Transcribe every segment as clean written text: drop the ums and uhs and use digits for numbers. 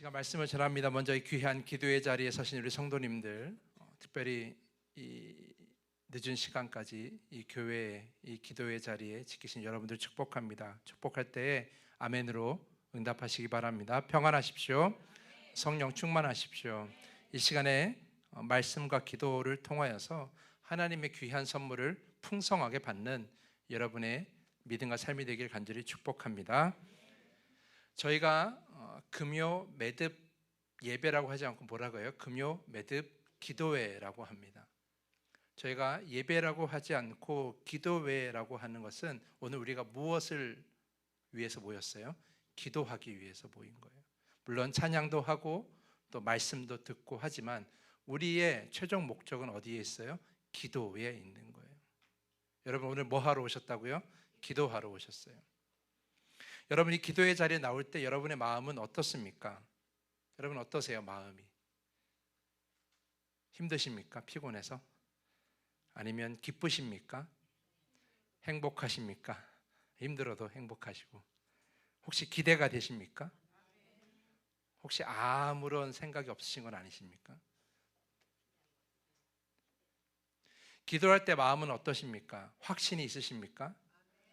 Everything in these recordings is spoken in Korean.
제가 말씀을 전합니다. 먼저 이 귀한 기도의 자리에 서신 우리 성도님들, 특별히 이 늦은 시간까지 이 교회의 이 기도의 자리에 지키신 여러분들 축복합니다. 축복할 때에 아멘으로 응답하시기 바랍니다. 평안하십시오. 성령 충만하십시오. 이 시간에 말씀과 기도를 통하여서 하나님의 귀한 선물을 풍성하게 받는 여러분의 믿음과 삶이 되길 간절히 축복합니다. 저희가 금요 매듭 예배라고 하지 않고 뭐라고 해요? 금요 매듭 기도회라고 합니다. 저희가 예배라고 하지 않고 기도회라고 하는 것은 오늘 우리가 무엇을 위해서 모였어요? 기도하기 위해서 모인 거예요. 물론 찬양도 하고 또 말씀도 듣고 하지만 우리의 최종 목적은 어디에 있어요? 기도에 있는 거예요. 여러분 오늘 뭐 하러 오셨다고요? 기도하러 오셨어요. 여러분이 기도의 자리에 나올 때 여러분의 마음은 어떻습니까? 여러분 어떠세요? 마음이 힘드십니까? 피곤해서? 아니면 기쁘십니까? 행복하십니까? 힘들어도 행복하시고. 혹시 기대가 되십니까? 혹시 아무런 생각이 없으신 건 아니십니까? 기도할 때 마음은 어떠십니까? 확신이 있으십니까?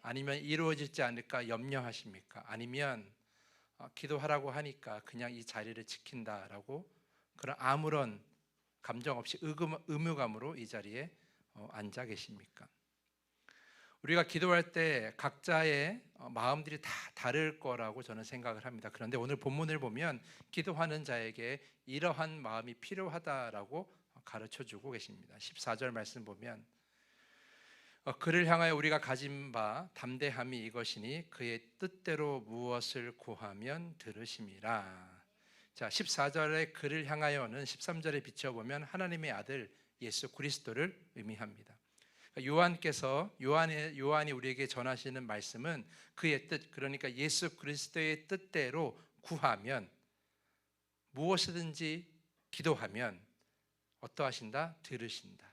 아니면 이루어지지 않을까 염려하십니까? 아니면 기도하라고 하니까 그냥 이 자리를 지킨다라고 그런 아무런 감정 없이 의무감으로 이 자리에 앉아 계십니까? 우리가 기도할 때 각자의 마음들이 다 다를 거라고 저는 생각을 합니다. 그런데 오늘 본문을 보면 기도하는 자에게 이러한 마음이 필요하다라고 가르쳐주고 계십니다. 14절 말씀 보면 그를 향하여 우리가 가진 바 담대함이 이것이니 그의 뜻대로 무엇을 구하면 들으심이라. 자, 14절의 그를 향하여는 13절에 비춰보면 하나님의 아들 예수 그리스도를 의미합니다. 요한이 우리에게 전하시는 말씀은 그의 뜻, 그러니까 예수 그리스도의 뜻대로 구하면 무엇이든지 기도하면 어떠하신다? 들으신다라는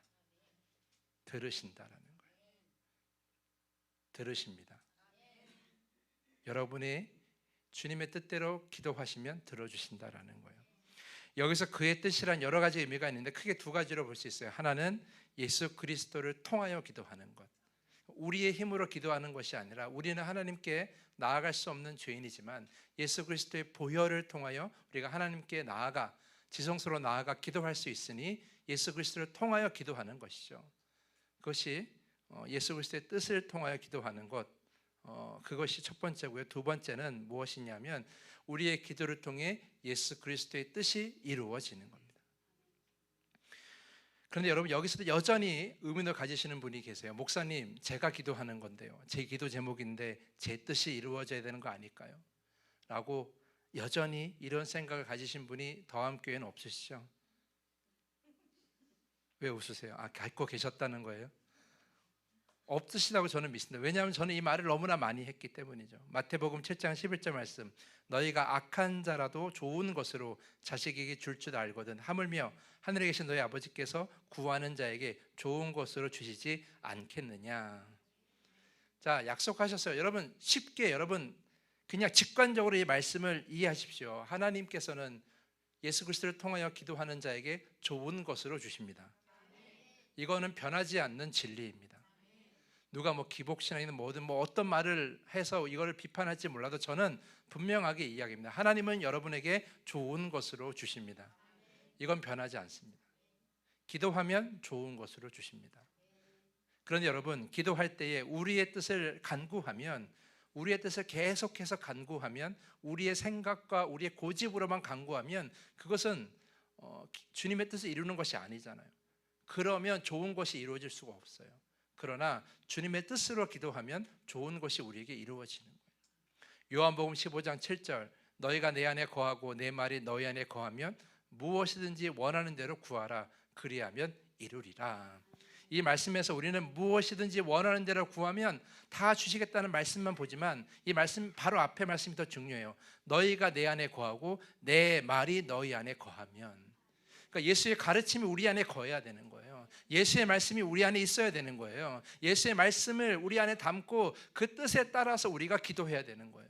거예요. 들으십니다. 여러분이 주님의 뜻대로 기도하시면 들어주신다라는 거예요. 여기서 그의 뜻이란 여러 가지 의미가 있는데 크게 두 가지로 볼 수 있어요. 하나는 예수 그리스도를 통하여 기도하는 것, 우리의 힘으로 기도하는 것이 아니라 우리는 하나님께 나아갈 수 없는 죄인이지만 예수 그리스도의 보혈을 통하여 우리가 하나님께 나아가 지성소로 나아가 기도할 수 있으니 예수 그리스도를 통하여 기도하는 것이죠. 그것이 예수 그리스도의 뜻을 통하여 기도하는 것, 그것이 첫 번째고요. 두 번째는 무엇이냐면 우리의 기도를 통해 예수 그리스도의 뜻이 이루어지는 겁니다. 그런데 여러분 여기서도 여전히 의문을 가지시는 분이 계세요. 목사님, 제가 기도하는 건데요, 제 기도 제목인데 제 뜻이 이루어져야 되는 거 아닐까요? 라고 여전히 이런 생각을 가지신 분이 더함교회는 없으시죠? 왜 웃으세요? 갖고 계셨다는 거예요? 없으시다고 저는 믿습니다. 왜냐하면 저는 이 말을 너무나 많이 했기 때문이죠. 마태복음 7장 11절 말씀, 너희가 악한 자라도 좋은 것으로 자식에게 줄 줄 알거든 하물며 하늘에 계신 너희 아버지께서 구하는 자에게 좋은 것으로 주시지 않겠느냐. 자, 약속하셨어요. 여러분 쉽게 여러분 그냥 직관적으로 이 말씀을 이해하십시오. 하나님께서는 예수 그리스도를 통하여 기도하는 자에게 좋은 것으로 주십니다. 이거는 변하지 않는 진리입니다. 누가 기복신앙이든 뭐든 어떤 말을 해서 이거를 비판할지 몰라도 저는 분명하게 이야기합니다. 하나님은 여러분에게 좋은 것으로 주십니다. 이건 변하지 않습니다. 기도하면 좋은 것으로 주십니다. 그런데 여러분 기도할 때에 우리의 뜻을 간구하면, 우리의 뜻을 계속해서 간구하면, 우리의 생각과 우리의 고집으로만 간구하면 그것은 주님의 뜻을 이루는 것이 아니잖아요. 그러면 좋은 것이 이루어질 수가 없어요. 그러나 주님의 뜻으로 기도하면 좋은 것이 우리에게 이루어지는 거예요. 요한복음 15장 7절, 너희가 내 안에 거하고 내 말이 너희 안에 거하면 무엇이든지 원하는 대로 구하라, 그리하면 이루리라. 이 말씀에서 우리는 무엇이든지 원하는 대로 구하면 다 주시겠다는 말씀만 보지만 이 말씀 바로 앞에 말씀이 더 중요해요. 너희가 내 안에 거하고 내 말이 너희 안에 거하면. 그러니까 예수의 가르침이 우리 안에 거해야 되는 거예요. 예수의 말씀이 우리 안에 있어야 되는 거예요. 예수의 말씀을 우리 안에 담고 그 뜻에 따라서 우리가 기도해야 되는 거예요.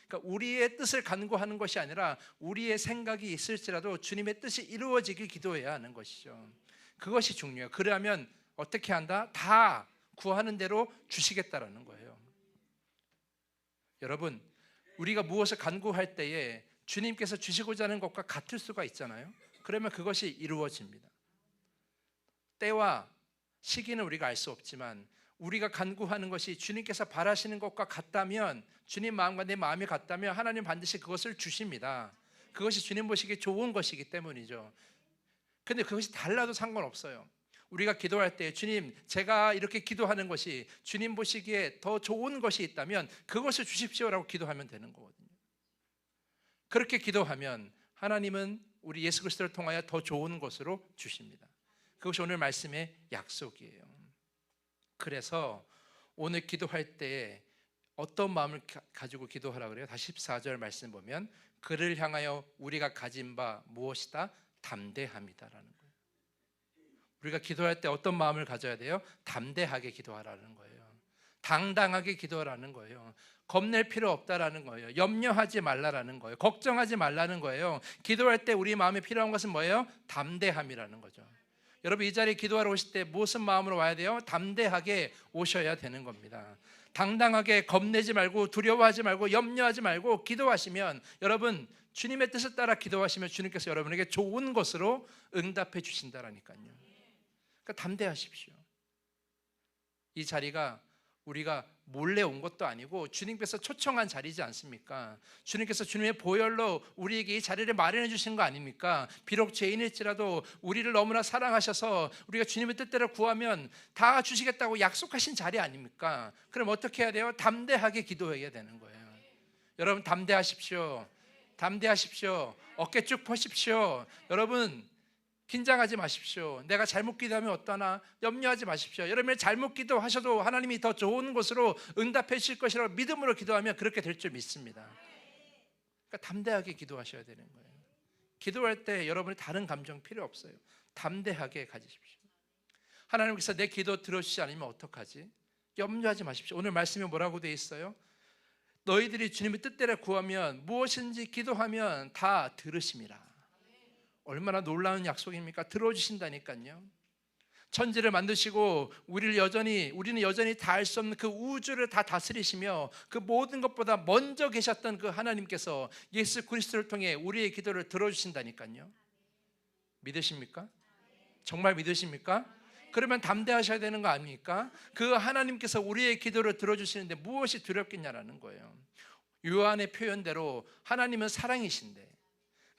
그러니까 우리의 뜻을 간구하는 것이 아니라 우리의 생각이 있을지라도 주님의 뜻이 이루어지길 기도해야 하는 것이죠. 그것이 중요해요. 그러면 어떻게 한다? 다 구하는 대로 주시겠다라는 거예요. 여러분, 우리가 무엇을 간구할 때에 주님께서 주시고자 하는 것과 같을 수가 있잖아요. 그러면 그것이 이루어집니다. 때와 시기는 우리가 알 수 없지만 우리가 간구하는 것이 주님께서 바라시는 것과 같다면, 주님 마음과 내 마음이 같다면 하나님 반드시 그것을 주십니다. 그것이 주님 보시기에 좋은 것이기 때문이죠. 근데 그것이 달라도 상관없어요. 우리가 기도할 때 주님, 제가 이렇게 기도하는 것이 주님 보시기에 더 좋은 것이 있다면 그것을 주십시오라고 기도하면 되는 거거든요. 그렇게 기도하면 하나님은 우리 예수 그리스도를 통하여 더 좋은 것으로 주십니다. 그것이 오늘 말씀의 약속이에요. 그래서 오늘 기도할 때 어떤 마음을 가지고 기도하라 그래요? 다시 14절 말씀 보면 그를 향하여 우리가 가진 바 무엇이다? 담대함이다라는 거예요. 우리가 기도할 때 어떤 마음을 가져야 돼요? 담대하게 기도하라는 거예요. 당당하게 기도하라는 거예요. 겁낼 필요 없다라는 거예요. 염려하지 말라라는 거예요. 걱정하지 말라는 거예요. 기도할 때 우리 마음에 필요한 것은 뭐예요? 담대함이라는 거죠. 여러분, 이 자리에 기도하러 오실 때 무슨 마음으로 와야 돼요? 담대하게 오셔야 되는 겁니다. 당당하게 겁내지 말고 두려워하지 말고 염려하지 말고 기도하시면, 여러분 주님의 뜻을 따라 기도하시면 주님께서 여러분에게 좋은 것으로 응답해 주신다라니까요. 그러니까 담대하십시오. 이 자리가 우리가 몰래 온 것도 아니고 주님께서 초청한 자리지 않습니까? 주님께서 주님의 보혈로 우리에게 이 자리를 마련해 주신 거 아닙니까? 비록 죄인일지라도 우리를 너무나 사랑하셔서 우리가 주님의 뜻대로 구하면 다 주시겠다고 약속하신 자리 아닙니까? 그럼 어떻게 해야 돼요? 담대하게 기도해야 되는 거예요. 여러분, 담대하십시오. 담대하십시오. 어깨 쭉 펴십시오. 여러분, 긴장하지 마십시오. 내가 잘못 기도하면 어떠나 염려하지 마십시오. 여러분이 잘못 기도하셔도 하나님이 더 좋은 곳으로 응답해 주실 것이라고 믿음으로 기도하면 그렇게 될 줄 믿습니다. 그러니까 담대하게 기도하셔야 되는 거예요. 기도할 때 여러분이 다른 감정 필요 없어요. 담대하게 가지십시오. 하나님께서 내 기도 들어주시지 않으면 어떡하지? 염려하지 마십시오. 오늘 말씀에 뭐라고 되어 있어요? 너희들이 주님의 뜻대로 구하면 무엇인지 기도하면 다 들으심이라. 얼마나 놀라운 약속입니까? 들어주신다니까요. 천지를 만드시고 우리는 여전히 다 알 수 없는 그 우주를 다 다스리시며 그 모든 것보다 먼저 계셨던 그 하나님께서 예수 그리스도를 통해 우리의 기도를 들어주신다니까요. 믿으십니까? 정말 믿으십니까? 그러면 담대하셔야 되는 거 아닙니까? 그 하나님께서 우리의 기도를 들어주시는데 무엇이 두렵겠냐라는 거예요. 요한의 표현대로 하나님은 사랑이신데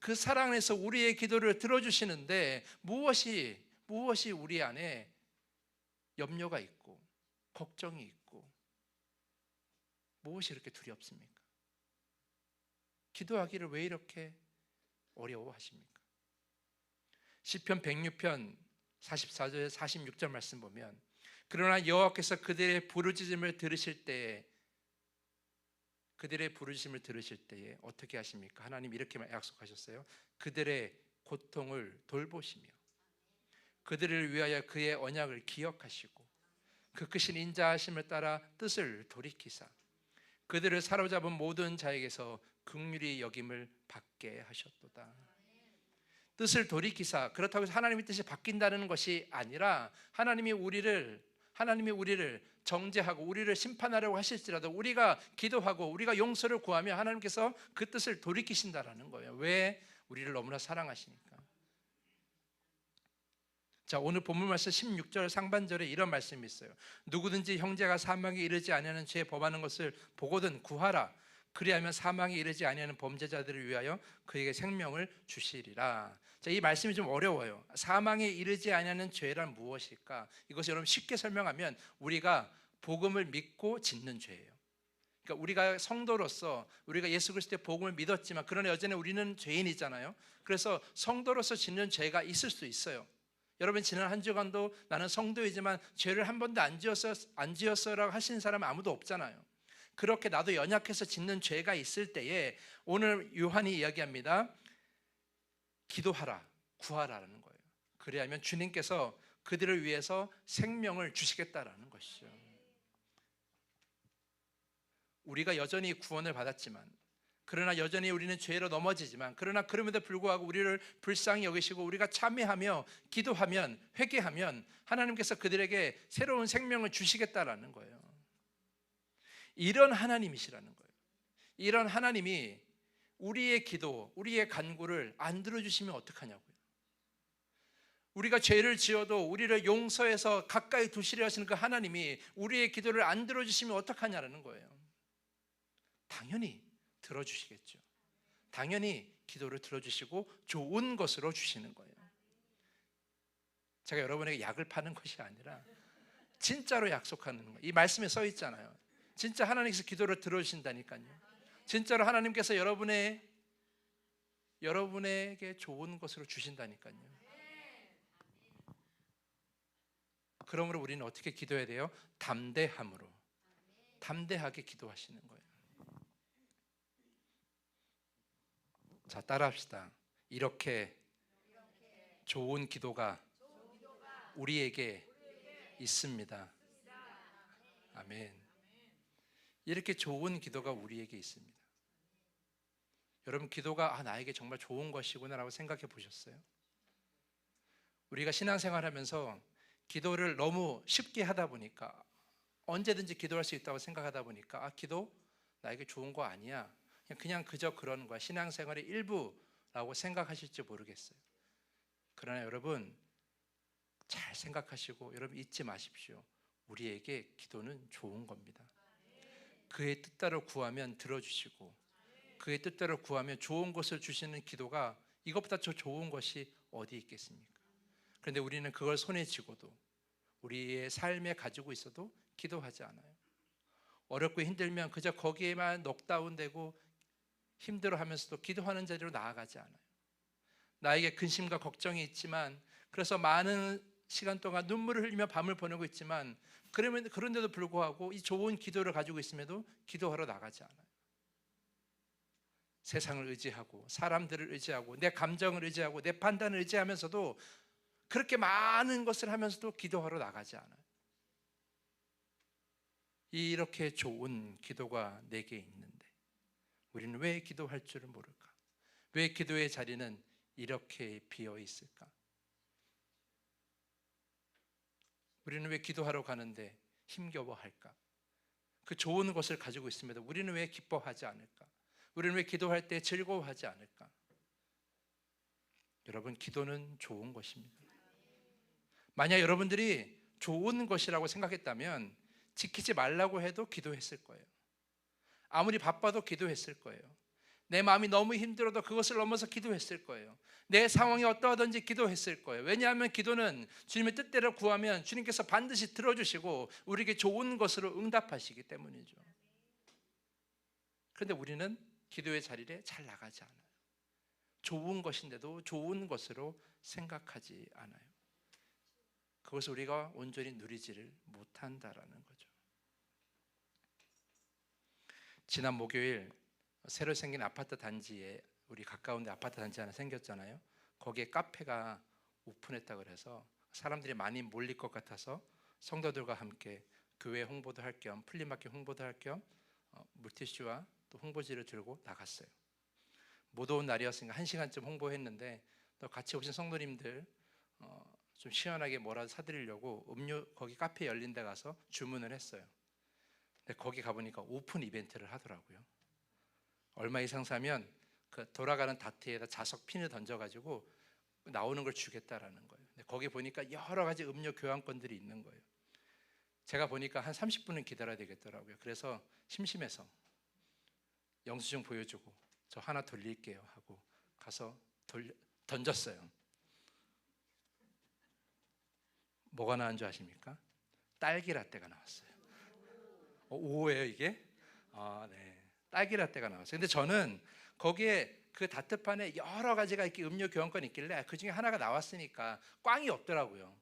그 사랑 안에서 우리의 기도를 들어주시는데 무엇이 우리 안에 염려가 있고 걱정이 있고 무엇이 이렇게 두렵습니까? 기도하기를 왜 이렇게 어려워하십니까? 시편 106편 44절 46절 말씀 보면 그러나 여호와께서 그들의 부르짖음을 들으실 때에 어떻게 하십니까? 하나님 이렇게 약속하셨어요. 그들의 고통을 돌보시며 그들을 위하여 그의 언약을 기억하시고 그 크신 인자하심을 따라 뜻을 돌이키사 그들을 사로잡은 모든 자에게서 긍휼히 여김을 받게 하셨도다. 뜻을 돌이키사, 그렇다고 해서 하나님의 뜻이 바뀐다는 것이 아니라 하나님이 우리를 정죄하고 우리를 심판하려고 하실지라도 우리가 기도하고 우리가 용서를 구하면 하나님께서 그 뜻을 돌이키신다라는 거예요. 왜? 우리를 너무나 사랑하시니까. 자, 오늘 본문 말씀 16절 상반절에 이런 말씀이 있어요. 누구든지 형제가 사망에 이르지 아니하는 죄 범하는 것을 보거든 구하라. 그리하면 사망에 이르지 아니하는 범죄자들을 위하여 그에게 생명을 주시리라. 자, 이 말씀이 좀 어려워요. 사망에 이르지 아니하는 죄란 무엇일까? 이것을 여러분 쉽게 설명하면 우리가 복음을 믿고 짓는 죄예요. 그러니까 우리가 성도로서 우리가 예수 그리스도의 복음을 믿었지만 그러나 여전히 우리는 죄인이잖아요. 그래서 성도로서 짓는 죄가 있을 수 있어요. 여러분, 지난 한 주간도 나는 성도이지만 죄를 한 번도 안 지었어라고 하시는 사람은 아무도 없잖아요. 그렇게 나도 연약해서 짓는 죄가 있을 때에 오늘 요한이 이야기합니다. 기도하라, 구하라라는 거예요. 그래야면 주님께서 그들을 위해서 생명을 주시겠다라는 것이죠. 우리가 여전히 구원을 받았지만 그러나 여전히 우리는 죄로 넘어지지만, 그러나 그럼에도 불구하고 우리를 불쌍히 여기시고 우리가 참회하며 기도하면, 회개하면 하나님께서 그들에게 새로운 생명을 주시겠다라는 거예요. 이런 하나님이시라는 거예요. 이런 하나님이 우리의 기도, 우리의 간구를 안 들어주시면 어떡하냐고요. 우리가 죄를 지어도 우리를 용서해서 가까이 두시려 하시는 그 하나님이 우리의 기도를 안 들어주시면 어떡하냐라는 거예요. 당연히 들어주시겠죠. 당연히 기도를 들어주시고 좋은 것으로 주시는 거예요. 제가 여러분에게 약을 파는 것이 아니라 진짜로 약속하는 거예요. 이 말씀에 써 있잖아요. 진짜 하나님께서 기도를 들어주신다니까요. 진짜로 하나님께서 여러분에게 좋은 것으로 주신다니까요. 그러므로 우리는 어떻게 기도해야 돼요? 담대함으로, 담대하게 기도하시는 거예요. 자, 따라합시다. 이렇게 좋은 기도가 우리에게 있습니다. 아멘. 이렇게 좋은 기도가 우리에게 있습니다. 여러분, 기도가 나에게 정말 좋은 것이구나 라고 생각해 보셨어요? 우리가 신앙생활 하면서 기도를 너무 쉽게 하다 보니까, 언제든지 기도할 수 있다고 생각하다 보니까 기도 나에게 좋은 거 아니야, 그냥 그저 그런 거야, 신앙생활의 일부라고 생각하실지 모르겠어요. 그러나 여러분, 잘 생각하시고 여러분 잊지 마십시오. 우리에게 기도는 좋은 겁니다. 그의 뜻대로 구하면 들어주시고, 그의 뜻대로 구하면 좋은 것을 주시는 기도가 이것보다 더 좋은 것이 어디 있겠습니까? 그런데 우리는 그걸 손에 쥐고도, 우리의 삶에 가지고 있어도 기도하지 않아요. 어렵고 힘들면 그저 거기에만 넉다운되고 힘들어하면서도 기도하는 자리로 나아가지 않아요. 나에게 근심과 걱정이 있지만, 그래서 많은 시간 동안 눈물을 흘리며 밤을 보내고 있지만, 그런데도 불구하고 이 좋은 기도를 가지고 있음에도 기도하러 나가지 않아요. 세상을 의지하고 사람들을 의지하고 내 감정을 의지하고 내 판단을 의지하면서도, 그렇게 많은 것을 하면서도 기도하러 나가지 않아요. 이렇게 좋은 기도가 내게 있는데 우리는 왜 기도할 줄을 모를까? 왜 기도의 자리는 이렇게 비어 있을까? 우리는 왜 기도하러 가는데 힘겨워할까? 그 좋은 것을 가지고 있음에도 우리는 왜 기뻐하지 않을까? 우리는 왜 기도할 때 즐거워하지 않을까? 여러분, 기도는 좋은 것입니다. 만약 여러분들이 좋은 것이라고 생각했다면 지키지 말라고 해도 기도했을 거예요. 아무리 바빠도 기도했을 거예요. 내 마음이 너무 힘들어도 그것을 넘어서 기도했을 거예요. 내 상황이 어떠하든지 기도했을 거예요. 왜냐하면 기도는 주님의 뜻대로 구하면 주님께서 반드시 들어주시고 우리에게 좋은 것으로 응답하시기 때문이죠. 그런데 우리는 기도의 자리에 잘 나가지 않아요. 좋은 것인데도 좋은 것으로 생각하지 않아요. 그것을 우리가 온전히 누리지를 못한다라는 거죠. 지난 목요일 새로 생긴 아파트 단지에, 우리 가까운 데 아파트 단지 하나 생겼잖아요. 거기에 카페가 오픈했다고 그래서 사람들이 많이 몰릴 것 같아서 성도들과 함께 교회 홍보도 할 겸 플리마켓 홍보도 할 겸 물티슈와 또 홍보지를 들고 나갔어요. 못 온 날이었으니까 1시간쯤 홍보했는데, 또 같이 오신 성도님들 좀 시원하게 뭐라도 사드리려고 음료, 거기 카페 열린 데 가서 주문을 했어요. 근데 거기 가보니까 오픈 이벤트를 하더라고요. 얼마 이상 사면 그 돌아가는 다트에다 자석 핀을 던져가지고 나오는 걸 주겠다라는 거예요. 근데 거기 보니까 여러 가지 음료 교환권들이 있는 거예요. 제가 보니까 한 30분은 기다려야 되겠더라고요. 그래서 심심해서 영수증 보여주고 저 하나 돌릴게요 하고 가서 던졌어요. 뭐가 나온 줄 아십니까? 딸기 라떼가 나왔어요. 오예요 이게? 네. 딸기 라떼가 나왔어요. 근데 저는 거기에 그 다트판에 여러 가지가 이렇게 음료 교환권이 있길래 그 중에 하나가 나왔으니까 꽝이 없더라고요.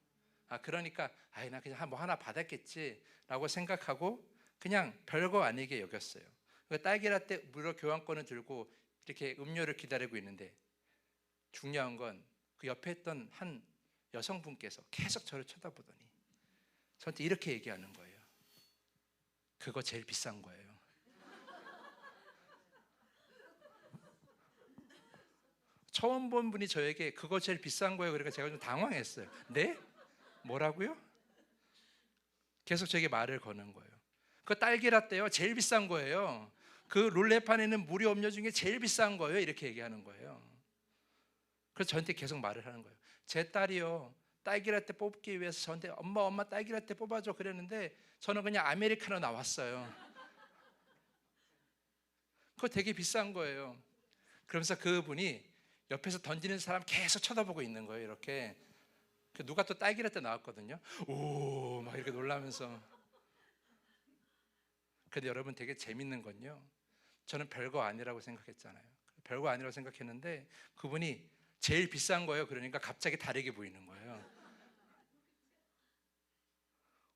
그러니까 나 그냥 뭐 하나 받았겠지라고 생각하고 그냥 별거 아니게 여겼어요. 그 딸기 라떼 무료 교환권을 들고 이렇게 음료를 기다리고 있는데, 중요한 건 그 옆에 있던 한 여성분께서 계속 저를 쳐다보더니 저한테 이렇게 얘기하는 거예요. 그거 제일 비싼 거예요. 처음 본 분이 저에게 그거 제일 비싼 거예요. 그러니까 제가 좀 당황했어요. 네? 뭐라고요? 계속 저에게 말을 거는 거예요. 그 딸기라떼요, 제일 비싼 거예요. 그 룰레판에 있는 무료 음료 중에 제일 비싼 거예요. 이렇게 얘기하는 거예요. 그래서 저한테 계속 말을 하는 거예요. 제 딸이요, 딸기라떼 뽑기 위해서 저한테 엄마 딸기라떼 뽑아줘 그랬는데 저는 그냥 아메리카노 나왔어요. 그거 되게 비싼 거예요. 그러면서 그분이 옆에서 던지는 사람 계속 쳐다보고 있는 거예요. 이렇게. 누가 또 딸기라떼 나왔거든요. 오, 막 이렇게 놀라면서. 근데 여러분, 되게 재밌는 건요, 저는 별거 아니라고 생각했잖아요. 별거 아니라고 생각했는데 그분이 제일 비싼 거예요. 그러니까 갑자기 다르게 보이는 거예요.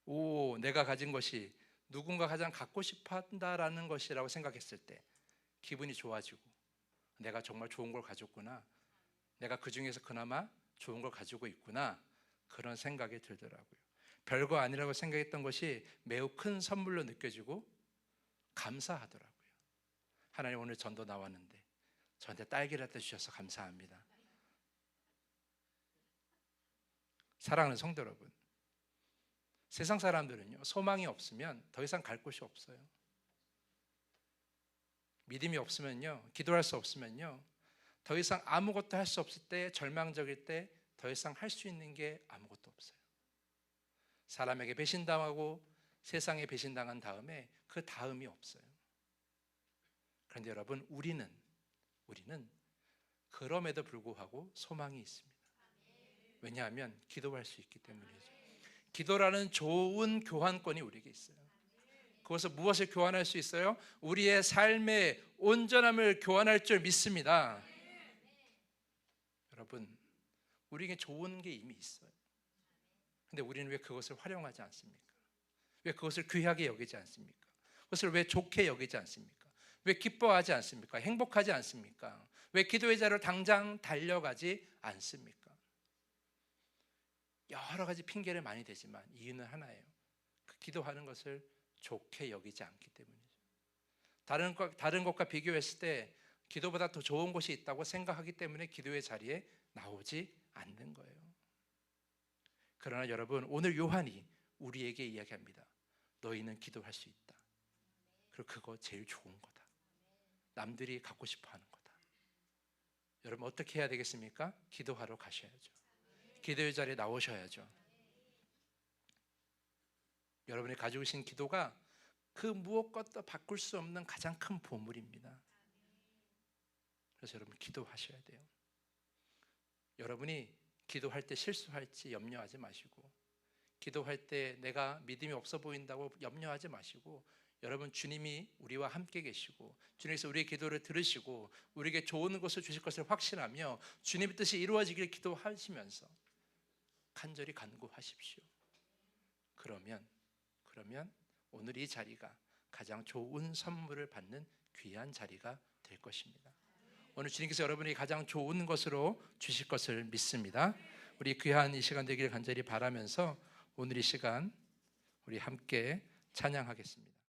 오, 내가 가진 것이 누군가 가장 갖고 싶어 한다라는 것이라고 생각했을 때 기분이 좋아지고, 내가 정말 좋은 걸 가졌구나, 내가 그 중에서 그나마 좋은 걸 가지고 있구나, 그런 생각이 들더라고요. 별거 아니라고 생각했던 것이 매우 큰 선물로 느껴지고 감사하더라고요. 하나님, 오늘 전도 나왔는데 저한테 딸기라떼 주셔서 감사합니다. 사랑하는 성도 여러분, 세상 사람들은요, 소망이 없으면 더 이상 갈 곳이 없어요. 믿음이 없으면요, 기도할 수 없으면요, 더 이상 아무것도 할 수 없을 때, 절망적일 때 더 이상 할 수 있는 게 아무것도 없어요. 사람에게 배신당하고 세상에 배신당한 다음에 그 다음이 없어요. 그런데 여러분, 우리는 그럼에도 불구하고 소망이 있습니다. 왜냐하면 기도할 수 있기 때문이죠. 기도라는 좋은 교환권이 우리에게 있어요. 그것을 무엇을 교환할 수 있어요? 우리의 삶의 온전함을 교환할 줄 믿습니다. 여러분, 우리에게 좋은 게 이미 있어요. 근데 우리는 왜 그것을 활용하지 않습니까? 왜 그것을 귀하게 여기지 않습니까? 그것을 왜 좋게 여기지 않습니까? 왜 기뻐하지 않습니까? 행복하지 않습니까? 왜 기도의 자리로 당장 달려가지 않습니까? 여러 가지 핑계를 많이 대지만 이유는 하나예요. 그 기도하는 것을 좋게 여기지 않기 때문이죠. 다른 것과 비교했을 때 기도보다 더 좋은 것이 있다고 생각하기 때문에 기도의 자리에 나오지 않는 거예요. 그러나 여러분, 오늘 요한이 우리에게 이야기합니다. 너희는 기도할 수 있다. 그리고 그거 제일 좋은 거다. 남들이 갖고 싶어 하는 거다. 여러분, 어떻게 해야 되겠습니까? 기도하러 가셔야죠. 기도의 자리에 나오셔야죠. 여러분이 가지고 계신 기도가 그 무엇과도 바꿀 수 없는 가장 큰 보물입니다. 그래서 여러분, 기도하셔야 돼요. 여러분이 기도할 때 실수할지 염려하지 마시고, 기도할 때 내가 믿음이 없어 보인다고 염려하지 마시고, 여러분, 주님이 우리와 함께 계시고 주님께서 우리의 기도를 들으시고 우리에게 좋은 것을 주실 것을 확신하며 주님의 뜻이 이루어지길 기도하시면서 간절히 간구하십시오. 그러면 오늘 이 자리가 가장 좋은 선물을 받는 귀한 자리가 될 것입니다. 오늘 주님께서 여러분이 가장 좋은 것으로 주실 것을 믿습니다. 우리 귀한 이 시간 되기를 간절히 바라면서 오늘 이 시간 우리 함께 찬양하겠습니다.